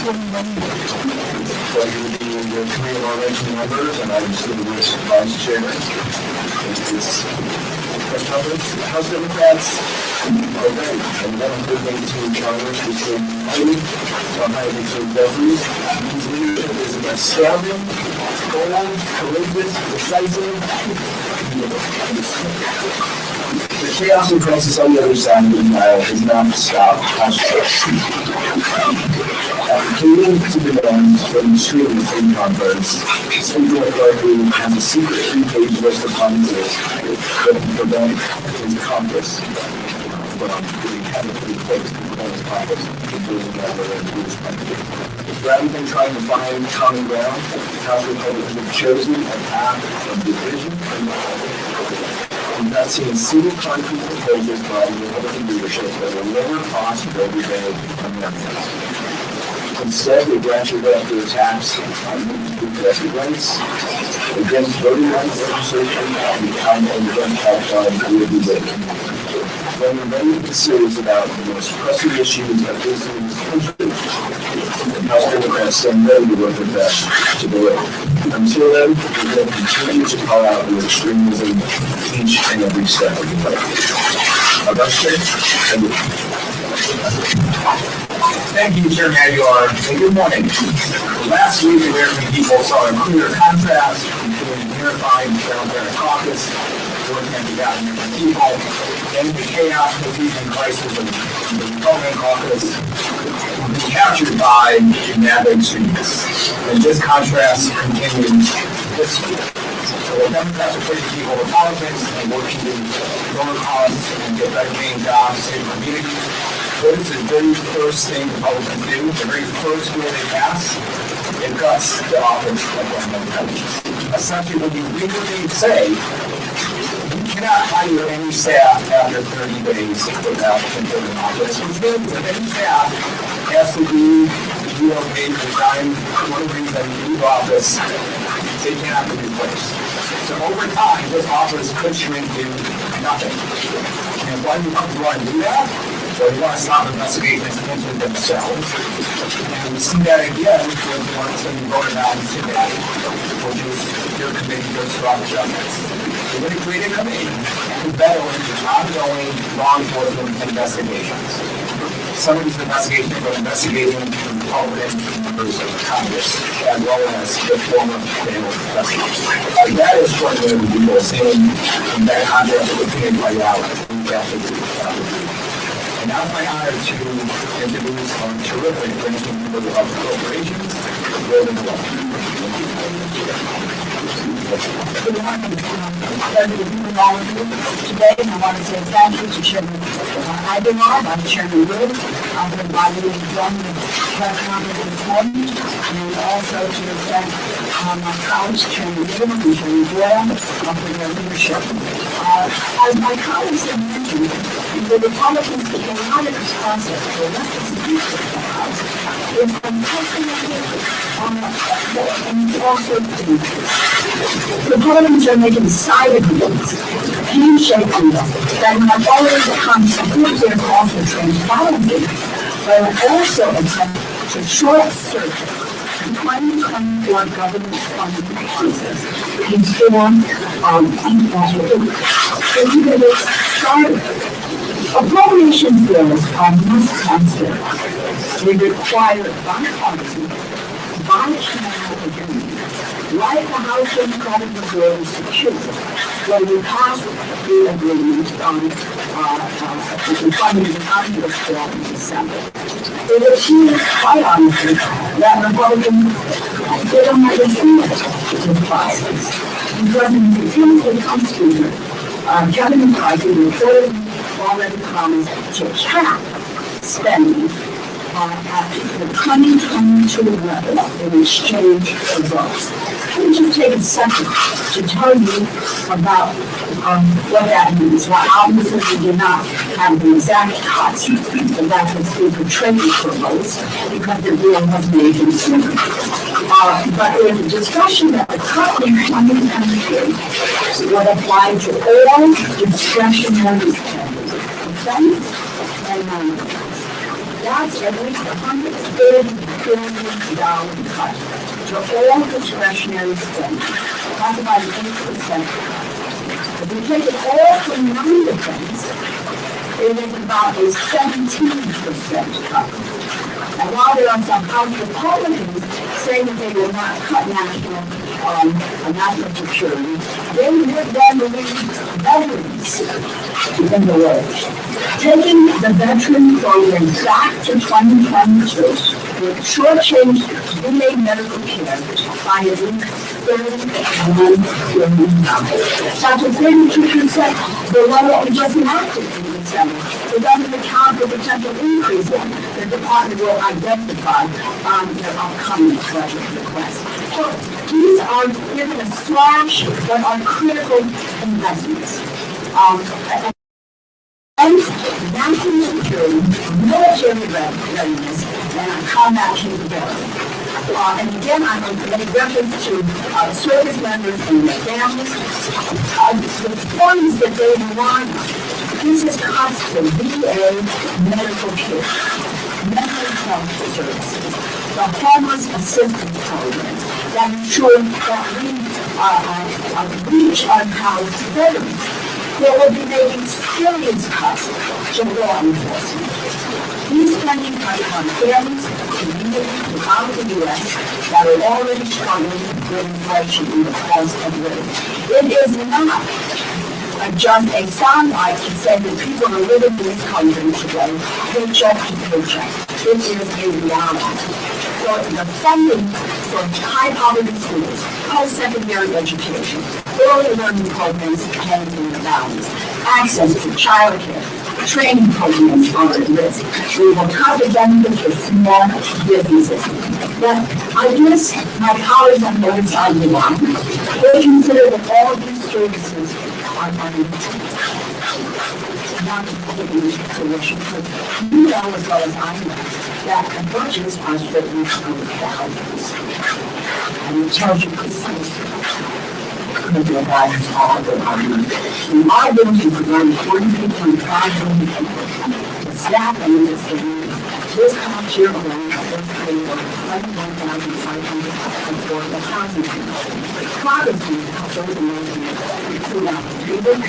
Pleasure to be in the committee of our ranking members, and I'm still the vice chairman. House Democrats are great, and one good thing to challenge between Biden, between Jeffries. His leadership is astounding, bold, courageous, decisive. The chaos and crisis on the other side of the aisle has not stopped House Democrats. After catering to demands from the Street Free Conference, Speaker McCarthy has a secret 3-page list of promises that can prevent his Congress from getting heavily close to his Congress, including rather than to his country. Rather than trying to find common ground, House Republicans have chosen a path of division and investing in single concrete proposals by the Republican leadership that will lower costs for everyday Americans. Instead, they ratchet up their attacks on reproductive rights, against voting rights legislation, and gun pipeline will be late. When we're ready to be serious about the most pressing issues that facing this country, House Democrats stand ready to work with them to the way. Until then, we're going to continue to call out the extremism each and every step of the way. Thank you, Chairman Aguilar, and good morning. Last week, the American people saw a clear contrast between the unified Democratic caucus working on behalf of the American people and the chaos, confusion, crisis of the Republican caucus being captured by maverick extremists. And this contrast continues this week. So the Democrats are pushing people to politics and working to lower costs and get better paying jobs in communities. What is the very first thing Republicans do? The very first bill they pass? It cuts the office of government companies. Essentially, what you legally say, you cannot hire any staff after 30 days without controlling office, which means that any staff has to be relocated to time one of the reasons that you leave office, they cannot be replaced. So over time, this office could shrink to nothing. And why do you want to do that? So we want to stop investigations into themselves. And we see that again with what's going to be voted on today, which is your committee to obstruct justice. We're going to create a committee to battle into ongoing law enforcement investigations. Some of these investigations are investigating Republican members of Congress, as well as the former federal president. That is what we're going to do, saying that contrast will continue to play out after the And now it's my honor to introduce our terrific ranking member of appropriations, Golden Law. Good morning. Pleasure to be with all of you today. And I want to say thank you to Chairman Aguilar, Vice Chairman Lieu, for inviting me to join the press conference this morning, and also to thank my colleagues, Chairman Lieu and Chairman Aguilar, for their leadership. As my colleagues have mentioned, the Republicans became not in this process to elect the Speaker of the House is unprecedented and also Republicans are making decided moves, handshaking that not only constitute their office transparency, but also attempt to short-circuit the 2024 government funding process in form of appropriations bills are necessary. They require bipartisan, bi-channel agreement. Like the House Democratic Majority secured when we passed the agreement on the funding of the Congress bill in December. It appears, quite honestly, that Republicans don't understand this process. Because in the Democratic Speaker, Kevin McCarthy reported already promised to cap spending at the 2022 level in exchange for votes. Let me just take a second to tell you about what that means. Well, obviously we did not have the exact cuts, but that was being portrayed for votes because the deal was made in December. But there's a discussion that the cut in 2023 would apply to all discretionary spending, defense and non-defense. That's at least $130 billion cut to all discretionary spending. That's about 8%. If we take it all from non-defense, it is about a 17% cut. And while there are some House Republicans saying that they will not cut national security, they would then leave veterans in the way. Taking the veteran program back to 2022 would shortchange VA medical care by at least $31 billion. That's a 32% below what we just enacted in December. It doesn't account for potential increase the department will identify on their upcoming budget requests. So these are given a slash but are critical investments. And national security, military readiness, and combat capability. And again, I'm going to make reference to service members and their families. The funds that they rely on. This is cost to VA medical care, mental health services, the homeless assistance program that ensure that we reach unhoused veterans. They will be making serious cuts to law enforcement. These spending cuts on families, communities throughout the U.S. that are already struggling with inflation and the cost of living. It is not just a soundbite to say that people are living in this country today, paycheck to paycheck. It is a reality. So the funding for high poverty schools, post-secondary education, early learning programs can be balanced. Access to child care, training programs are at risk. We will cut the benefits for small businesses. But I guess my colleagues on both sides of the line, they consider that all of these services are unlimited. Not taking into consideration, because you know as well as I know that the budgets are certainly through values. And it tells you precisely could be a values all of the argument. We are going to provide 42.5 million people. The staff and the city. This past year alone, has created over 21,500 affordable housing units. Progress means those Americans food out the table,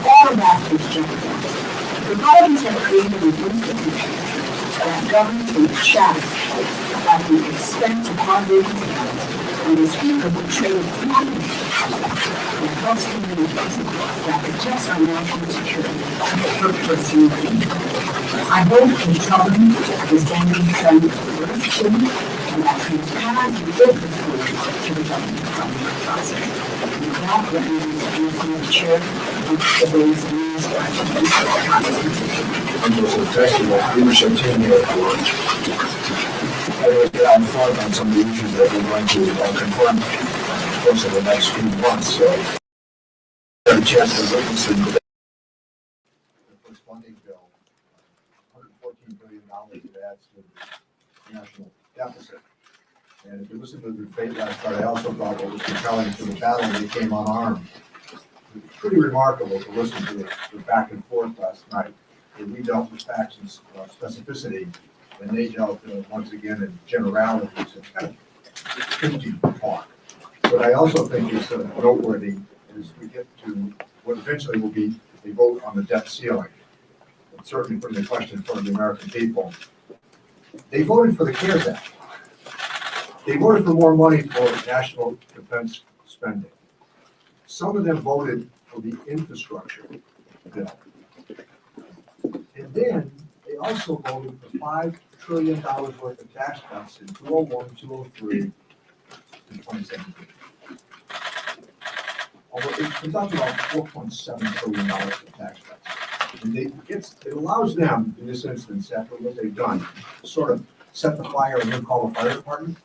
all of that is justified. Republicans have created an institution that governs the shadow at the expense of hard-working families, and the speaker will trade freedom that helps communities that protects our national security for personal gain. I hope the government is going to send the first student and that transparency with the school to the government process. Without recommending the chair of the Ways and Means I'm just a technical leadership team here for I will get out front on some of the issues that we're going to confront in the course of the next few months. So, I have a chance to witness the first funding bill, $114 billion that adds to the national deficit. And if you listen to the debate last night, I also thought what was compelling to the battle, they came unarmed. It was pretty remarkable to listen to the back and forth last night. We dealt with facts and specificity, and they dealt once again in generalities and kind of empty talk. What I also think is noteworthy is we get to what eventually will be a vote on the debt ceiling. And certainly putting the question in front of the American people. They voted for the CARES Act. They voted for more money for national defense spending. Some of them voted for the infrastructure bill. And then they also voted for $5 trillion worth of tax cuts in 2001, 2003, and 2017. Although it comes out to about $4.7 trillion of tax cuts. And it allows them, in this instance, after what they've done, to sort of set the fire and then call the fire department.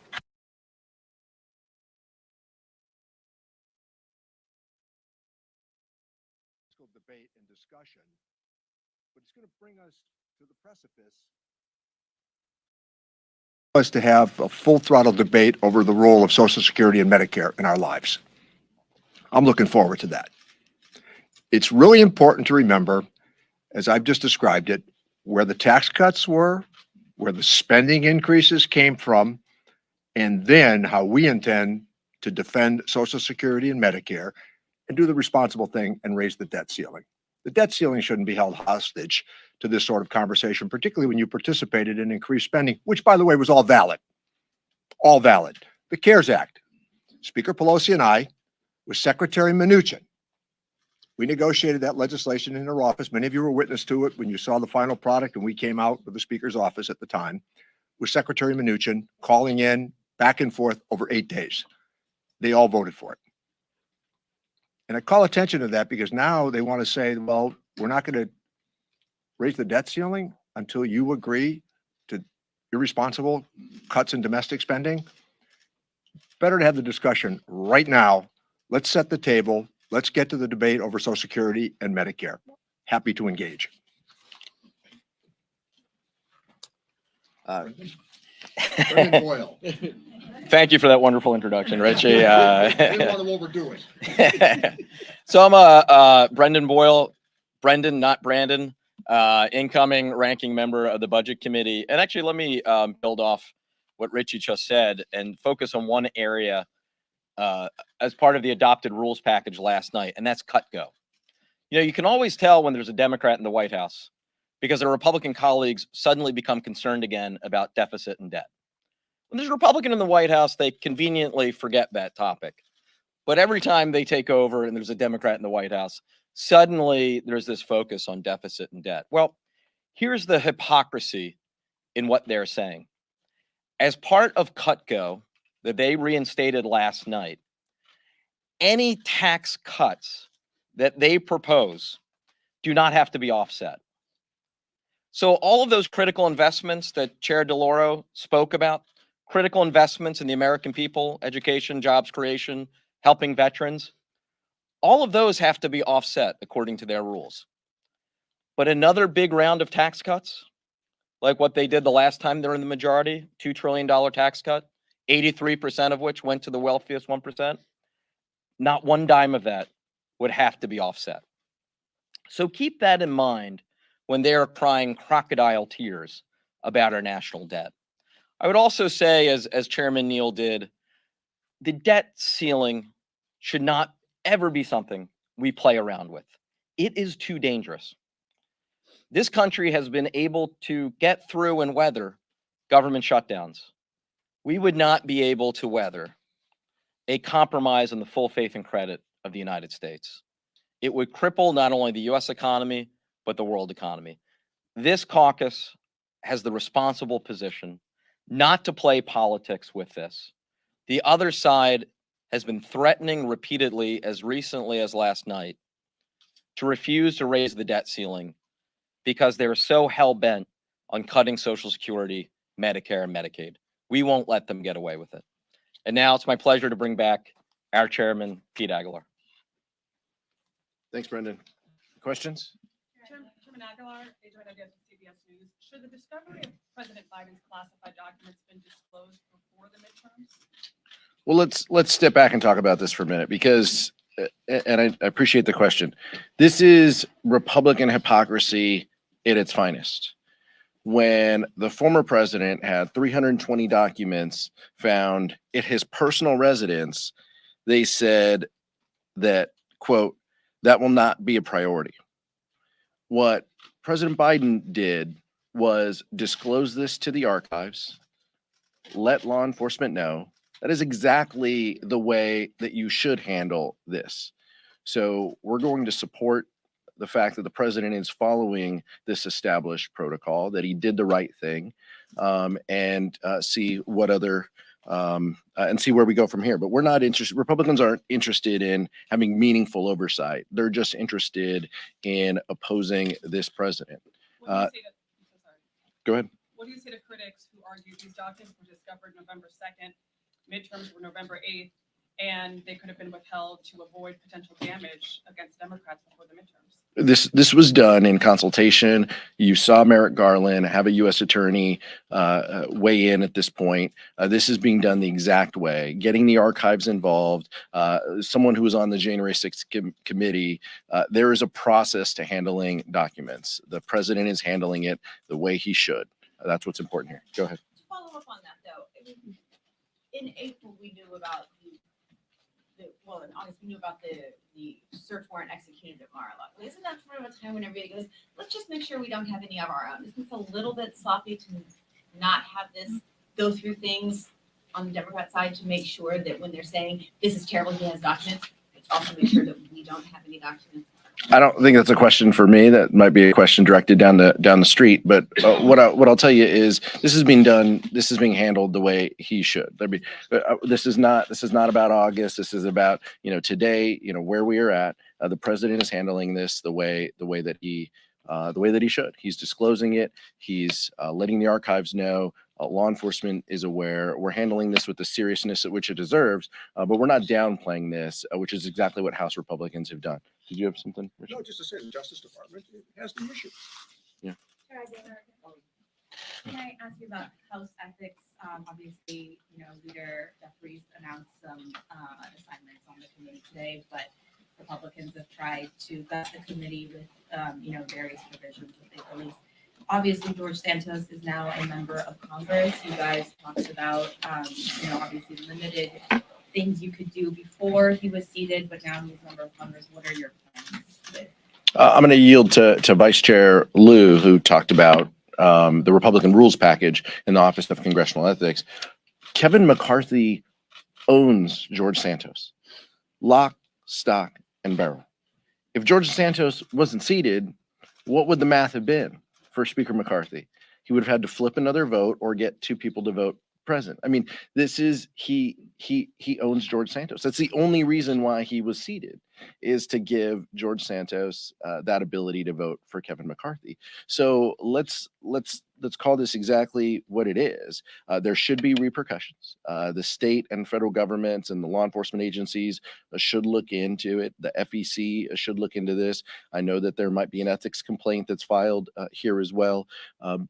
Debate and discussion, but it's going to bring us to the precipice. Us to have a full throttle debate over the role of Social Security and Medicare in our lives. I'm looking forward to that. It's really important to remember, as I've just described it, where the tax cuts were, where the spending increases came from, and then how we intend to defend Social Security and Medicare and do the responsible thing and raise the debt ceiling. The debt ceiling shouldn't be held hostage to this sort of conversation, particularly when you participated in increased spending, which, by the way, was all valid. All valid. The CARES Act. Speaker Pelosi and I, with Secretary Mnuchin, we negotiated that legislation in her office. Many of you were witness to it when you saw the final product, and we came out with the Speaker's office at the time, with Secretary Mnuchin calling in back and forth over 8 days. They all voted for it. And I call attention to that because now they want to say, well, we're not going to raise the debt ceiling until you agree to irresponsible cuts in domestic spending. Better to have the discussion right now. Let's set the table. Let's get to the debate over Social Security and Medicare. Happy to engage. Brendan Boyle. Thank you for that wonderful introduction, Richie. Didn't want to overdo it. So I'm Brendan Boyle, Brendan, not Brandon, incoming ranking member of the Budget Committee. And actually, let me build off what Richie just said and focus on one area as part of the adopted rules package last night, and that's cut go. You know, you can always tell when there's a Democrat in the White House because their Republican colleagues suddenly become concerned again about deficit and debt. When there's a Republican in the White House, they conveniently forget that topic. But every time they take over and there's a Democrat in the White House, suddenly there's this focus on deficit and debt. Well, here's the hypocrisy in what they're saying. As part of Cutco that they reinstated last night, any tax cuts that they propose do not have to be offset. So all of those critical investments that Chair DeLauro spoke about, critical investments in the American people, education, jobs creation, helping veterans, all of those have to be offset according to their rules. But another big round of tax cuts, like what they did the last time they're in the majority, $2 trillion tax cut, 83% of which went to the wealthiest 1%, not one dime of that would have to be offset. So keep that in mind when they are crying crocodile tears about our national debt. I would also say, as Chairman Neal did, the debt ceiling should not ever be something we play around with. It is too dangerous. This country has been able to get through and weather government shutdowns. We would not be able to weather a compromise on the full faith and credit of the United States. It would cripple not only the US economy, but the world economy. This caucus has the responsible position not to play politics with this. The other side has been threatening repeatedly, as recently as last night, to refuse to raise the debt ceiling because they're so hell-bent on cutting Social Security, Medicare, and Medicaid. We won't let them get away with it. And now it's my pleasure to bring back our chairman, Pete Aguilar. Thanks, Brendan. Questions? Chairman Aguilar, Agent Ideas with CBS News. Should the discovery of President Biden's classified documents been disclosed before the midterms? Well, let's step back and talk about this for a minute because, and I appreciate the question. This is Republican hypocrisy at its finest. When the former president had 320 documents found at his personal residence, they said that, quote, that will not be a priority. What President Biden did was disclose this to the archives, let law enforcement know. That is exactly the way that you should handle this. So we're going to support the fact that the president is following this established protocol, that he did the right thing, and see what other and see where we go from here. But we're not interested. Republicans aren't interested in having meaningful oversight. They're just interested in opposing this president. Go ahead. What do you say to critics who argue these documents were discovered November 2nd, midterms were November 8th, and they could have been withheld to avoid potential damage against Democrats before the midterms? This was done in consultation. You saw Merrick Garland have a U.S. attorney weigh in at this point. This is being done the exact way, getting the archives involved. Someone who was on the January 6th committee, there is a process to handling documents. The president is handling it the way he should. That's what's important here. Go ahead. To follow up on that, though, I mean, in April we knew about well, in August we knew about the search warrant executed at Mar-a-Lago. Isn't that sort of a time when everybody goes, let's just make sure we don't have any of our own? Isn't it a little bit sloppy to not have this go through things on the Democrat side to make sure that when they're saying this is terrible, he has documents, let's also make sure that we don't have any documents? I don't think that's a question for me. That might be a question directed down the street. But what I'll tell you is this is being done. This is being handled the way he should. This is not about August. This is about today. Where we are at. The president is handling this the way that he should. He's disclosing it. He's letting the archives know. Law enforcement is aware. We're handling this with the seriousness at which it deserves, but we're not downplaying this, which is exactly what House Republicans have done. Did you have something, Richard? No, just to say the Justice Department has the issue. Yeah. Can I ask you about House ethics? Obviously, Leader Jeffries announced some assignments on the committee today, but Republicans have tried to gut the committee with, various provisions that they released. Obviously, George Santos is now a member of Congress. You guys talked about, obviously limited things you could do before he was seated, but now he's a member of Congress. What are your plans? I'm going to yield to Vice Chair Lieu, who talked about the Republican rules package in the Office of Congressional Ethics. Kevin McCarthy owns George Santos, lock, stock, and barrel. If George Santos wasn't seated, what would the math have been for Speaker McCarthy? He would have had to flip another vote or get two people to vote present. I mean, this is he owns George Santos. That's the only reason why he was seated, is to give George Santos that ability to vote for Kevin McCarthy. So let's call this exactly what it is. There should be repercussions. The state and federal governments and the law enforcement agencies should look into it. The FEC should look into this. I know that there might be an ethics complaint that's filed here as well.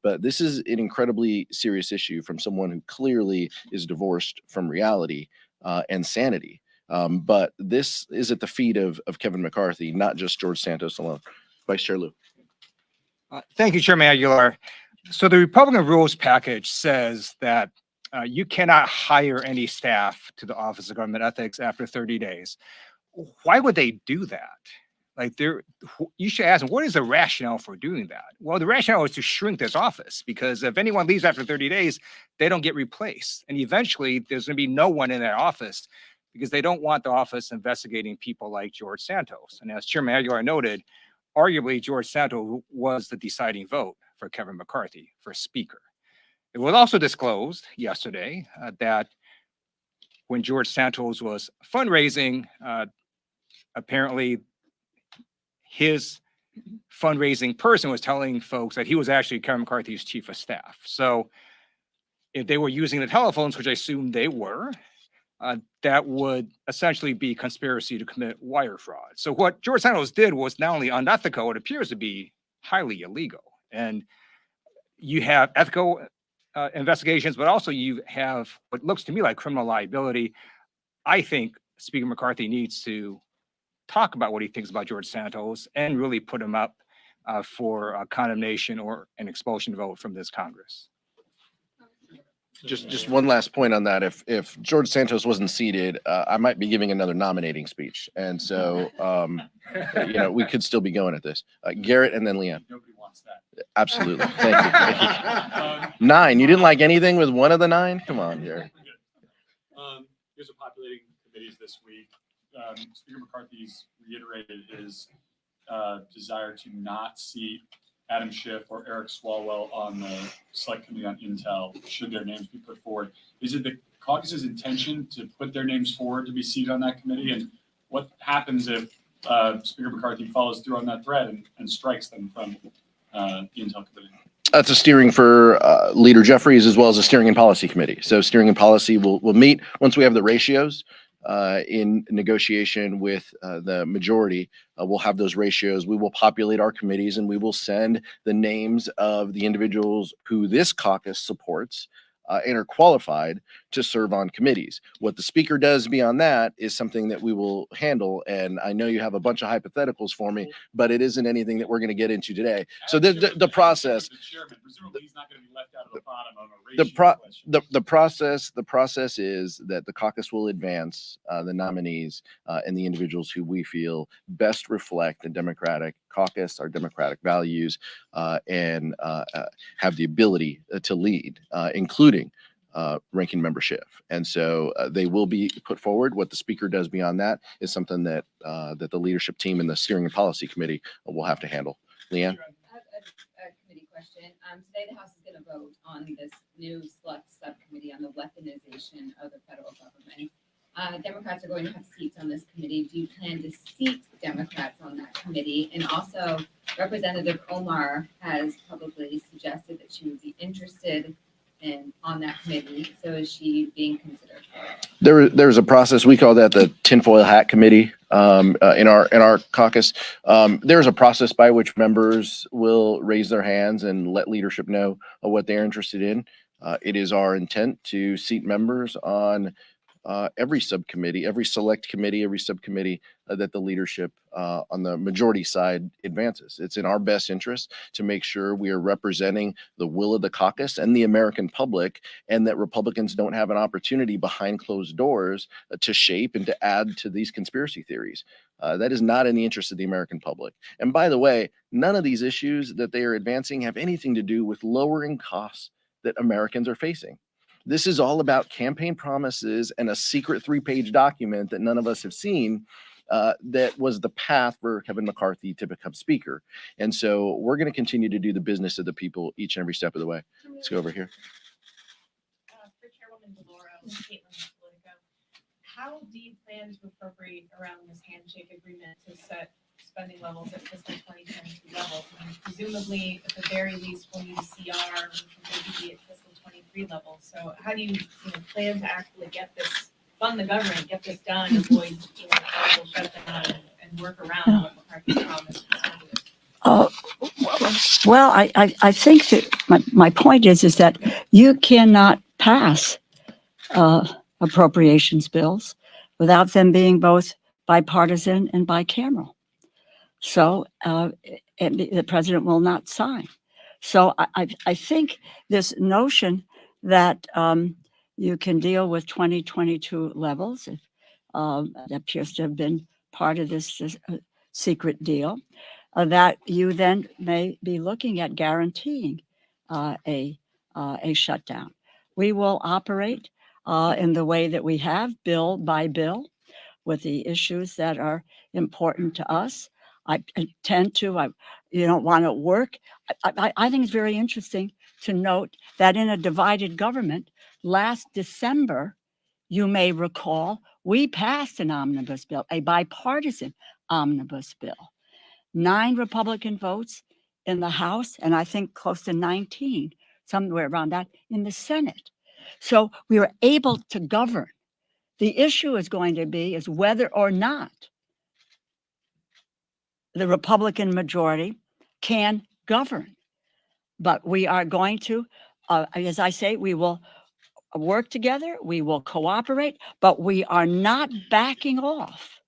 But this is an incredibly serious issue from someone who clearly is divorced from reality and sanity. But this is at the feet of Kevin McCarthy, not just George Santos alone. Vice Chair Lieu. Thank you, Chairman Aguilar. So the Republican rules package says that you cannot hire any staff to the Office of Government Ethics after 30 days. Why would they do that? You should ask them, what is the rationale for doing that? Well, the rationale is to shrink this office, because if anyone leaves after 30 days, they don't get replaced. And eventually there's going to be no one in that office, because they don't want the office investigating people like George Santos. And as Chairman Aguilar noted, arguably George Santos was the deciding vote for Kevin McCarthy for Speaker. It was also disclosed yesterday that when George Santos was fundraising, apparently his fundraising person was telling folks that he was actually Kevin McCarthy's chief of staff. So if they were using the telephones, which I assume they were, that would essentially be conspiracy to commit wire fraud. So what George Santos did was not only unethical, it appears to be highly illegal. And you have ethical investigations, but also you have what looks to me like criminal liability. I think Speaker McCarthy needs to talk about what he thinks about George Santos and really put him up for condemnation or an expulsion vote from this Congress. Just one last point on that. If George Santos wasn't seated, I might be giving another nominating speech. And so, we could still be going at this. Garrett and then Leanne. Nobody wants that. Absolutely. Thank you. 9. You didn't like anything with one of the 9? Come on, Garrett. Here's a populating committees this week. Speaker McCarthy's reiterated his desire to not seat Adam Schiff or Eric Swalwell on the Select Committee on Intel, should their names be put forward. Is it the caucus's intention to put their names forward to be seated on that committee? And what happens if Speaker McCarthy follows through on that thread and strikes them from the Intel Committee? That's a steering for Leader Jeffries, as well as a steering and policy committee. So steering and policy will meet once we have the ratios. in negotiation with the majority, we'll have those ratios. We will populate our committees and we will send the names of the individuals who this caucus supports and are qualified to serve on committees. What the speaker does beyond that is something that we will handle. And I know you have a bunch of hypotheticals for me, but it isn't anything that we're going to get into today. So the process, The chairman, presumably he's not going to be left out of the bottom on a the ratio question. the process is that the caucus will advance the nominees and the individuals who we feel best reflect the Democratic caucus, our democratic values, and have the ability to lead, including ranking member Schiff. And so they will be put forward. What the speaker does beyond that is something that that the leadership team and the steering and policy committee will have to handle. Leanne? A committee question. Today the House is going to vote on this new select subcommittee on the weaponization of the federal government. Democrats are going to have seats on this committee. Do you plan to seat Democrats on that committee? And also, Representative Omar has publicly suggested that she would be interested on that committee. So is she being considered for it? There's a process. We call that the tinfoil hat committee in our caucus. There's a process by which members will raise their hands and let leadership know what they're interested in. It is our intent to seat members on every subcommittee, every select committee, every subcommittee that the leadership on the majority side advances. It's in our best interest to make sure we are representing the will of the caucus and the American public, and that Republicans don't have an opportunity behind closed doors to shape and to add to these conspiracy theories. That is not in the interest of the American public. And by the way, none of these issues that they are advancing have anything to do with lowering costs that Americans are facing. This is all about campaign promises and a secret 3-page document that none of us have seen that was the path for Kevin McCarthy to become speaker. And so we're going to continue to do the business of the people each and every step of the way. Let's go over here. For Chairwoman DeLauro, Caitlin Politico, how do you plan to appropriate around this handshake agreement to set spending levels at fiscal 2022 levels? I mean, presumably, at the very least, we'll need a CR, maybe at fiscal 23 levels. So how do you plan to actually get this, fund the government, get this done, avoid a possible shutdown and work around what McCarthy's promised? Well, I think that my point is that you cannot pass appropriations bills without them being both bipartisan and bicameral. So and the president will not sign. So I think this notion that you can deal with 2022 levels, if that appears to have been part of this secret deal, that you then may be looking at guaranteeing a shutdown. We will operate in the way that we have, bill by bill, with the issues that are important to us. I tend to, you don't want to work. I think it's very interesting to note that in a divided government, last December, you may recall, we passed an omnibus bill, a bipartisan omnibus bill. 9 Republican votes in the House, and I think close to 19, somewhere around that, in the Senate. So we were able to govern. The issue is going to be is whether or not the Republican majority can govern. But we are going to, as I say, we will work together, we will cooperate, but we are not backing off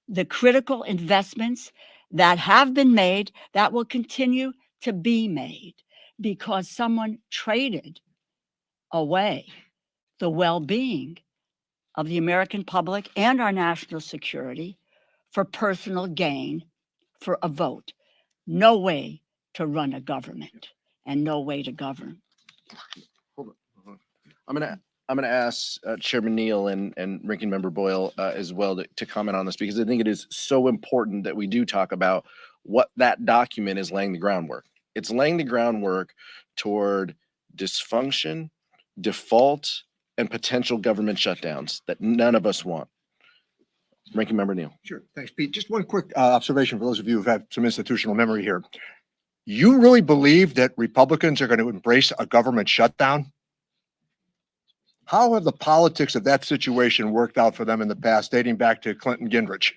the critical investments that have been made, that will continue to be made, because someone traded away the well-being of the American public and our national security for personal gain, for a vote. No way to run a government and no way to govern. Hold on. I'm gonna ask Chairman Neal and Ranking Member Boyle as well to comment on this, because I think it is so important that we do talk about what that document is laying the groundwork. It's laying the groundwork toward dysfunction, default, and potential government shutdowns that none of us want. Ranking Member Neal. Sure. Thanks, Pete. Just one quick observation for those of you who've had some institutional memory here. You really believe that Republicans are going to embrace a government shutdown? How have the politics of that situation worked out for them in the past, dating back to Clinton Gingrich?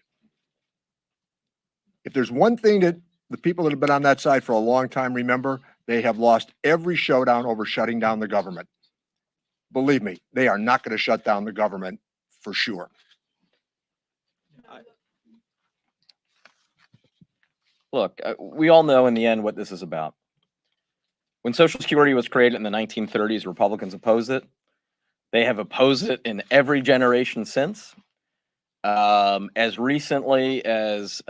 If there's one thing that the people that have been on that side for a long time remember, they have lost every showdown over shutting down the government. Believe me, they are not going to shut down the government for sure. Look, we all know in the end what this is about. When Social Security was created in the 1930s, Republicans opposed it. They have opposed it in every generation since. As recently as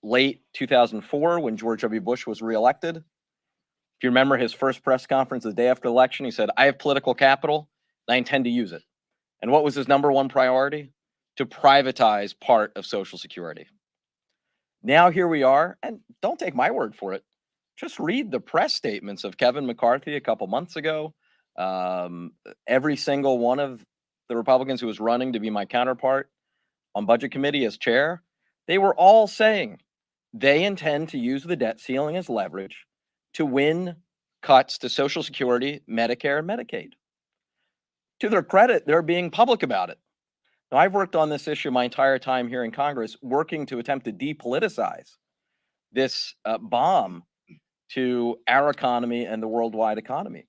late 2004, when George W. Bush was reelected. If you remember his first press conference the day after the election, he said, "I have political capital, and I intend to use it." And what was his number one priority? To privatize part of Social Security. Now here we are, and don't take my word for it. Just read the press statements of Kevin McCarthy a couple months ago. Every single one of the Republicans who was running to be my counterpart on Budget Committee as chair, they were all saying they intend to use the debt ceiling as leverage to win cuts to Social Security, Medicare, and Medicaid. To their credit, they're being public about it. Now, I've worked on this issue my entire time here in Congress, working to attempt to depoliticize this bomb to our economy and the worldwide economy.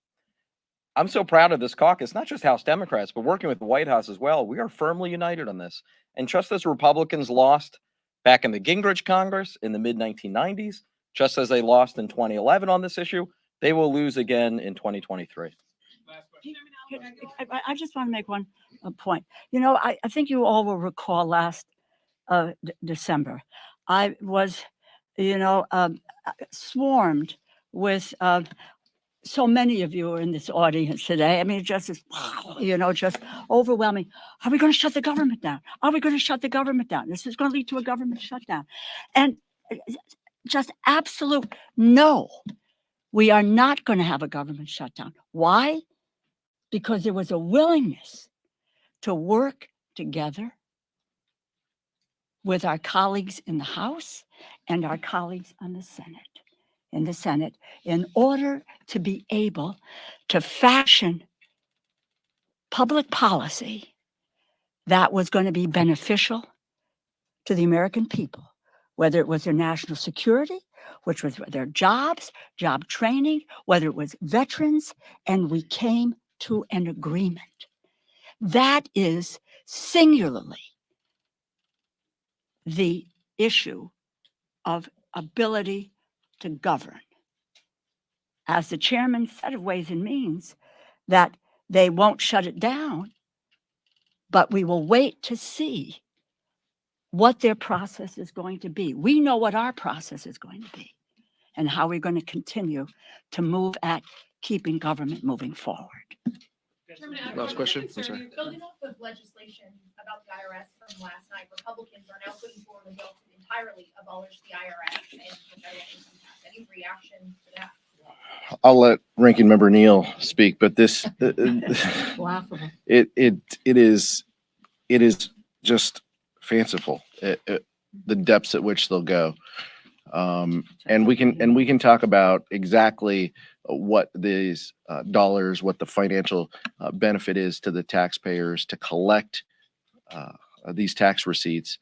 I'm so proud of this caucus, not just House Democrats, but working with the White House as well. We are firmly united on this. And just as Republicans lost back in the Gingrich Congress in the mid-1990s, just as they lost in 2011 on this issue, they will lose again in 2023. I just want to make one point. You know, I think you all will recall last December, I was, swarmed with so many of you are in this audience today. I mean, just overwhelming. Are we going to shut the government down? Are we going to shut the government down? This is going to lead to a government shutdown. And just absolute no, we are not going to have a government shutdown. Why? Because there was a willingness to work together with our colleagues in the House and our colleagues in the Senate, in order to be able to fashion public policy that was going to be beneficial to the American people, whether it was their national security, which was their jobs, job training, whether it was veterans, and we came to an agreement. That is singularly the issue of ability to govern. As the chairman said of Ways and Means, that they won't shut it down, but we will wait to see what their process is going to be. We know what our process is going to be and how we're going to continue to move at keeping government moving forward. Last question. I'm sorry. Building off of legislation about the IRS from last night, Republicans are now putting forward a bill to entirely abolish the IRS and the federal income tax. Any reaction to that? I'll let Ranking Member Neal speak, but this Laughable. it is just fanciful. The depths at which they'll go, and we can talk about exactly what these dollars, what the financial benefit is to the taxpayers to collect these tax receipts.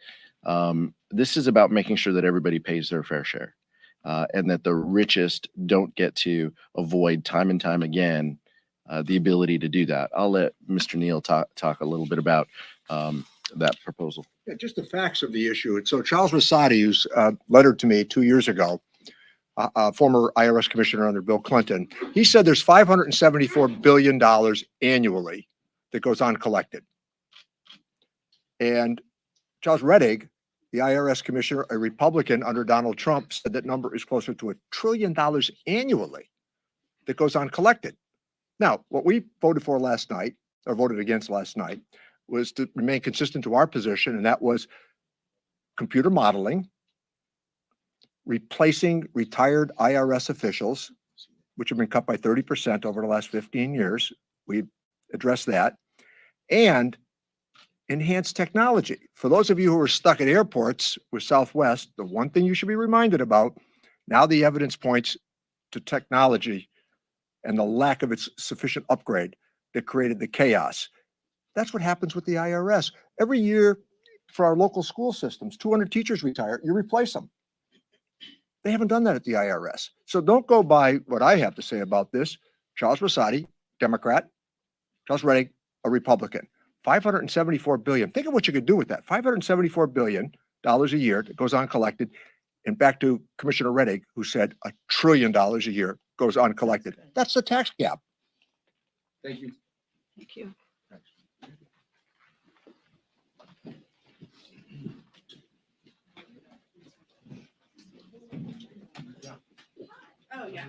This is about making sure that everybody pays their fair share. And that the richest don't get to avoid time and time again the ability to do that. I'll let Mr. Neal talk a little bit about that proposal. Yeah, just the facts of the issue. So Charles Rosati, who's lettered to me 2 years ago, former IRS commissioner under Bill Clinton, he said there's $574 billion annually that goes uncollected. And Charles Rettig, the IRS commissioner, a Republican under Donald Trump, said that number is closer to $1 trillion annually that goes uncollected. Now, what we voted for last night, or voted against last night, was to remain consistent to our position, and that was computer modeling, replacing retired IRS officials, which have been cut by 30% over the last 15 years. We addressed that, and enhanced technology. For those of you who are stuck at airports with Southwest, the one thing you should be reminded about, now the evidence points to technology and the lack of its sufficient upgrade. that created the chaos. That's what happens with the IRS. Every year for our local school systems, 200 teachers retire, you replace them. They haven't done that at the IRS. So don't go by what I have to say about this. Charles Rosati, Democrat, Charles Reddick, a Republican. $574 billion. Think of what you could do with that. $574 billion a year that goes uncollected. And back to Commissioner Reddick, who said $1 trillion a year goes uncollected. That's the tax gap. Thank you. Thank you. Oh, yeah.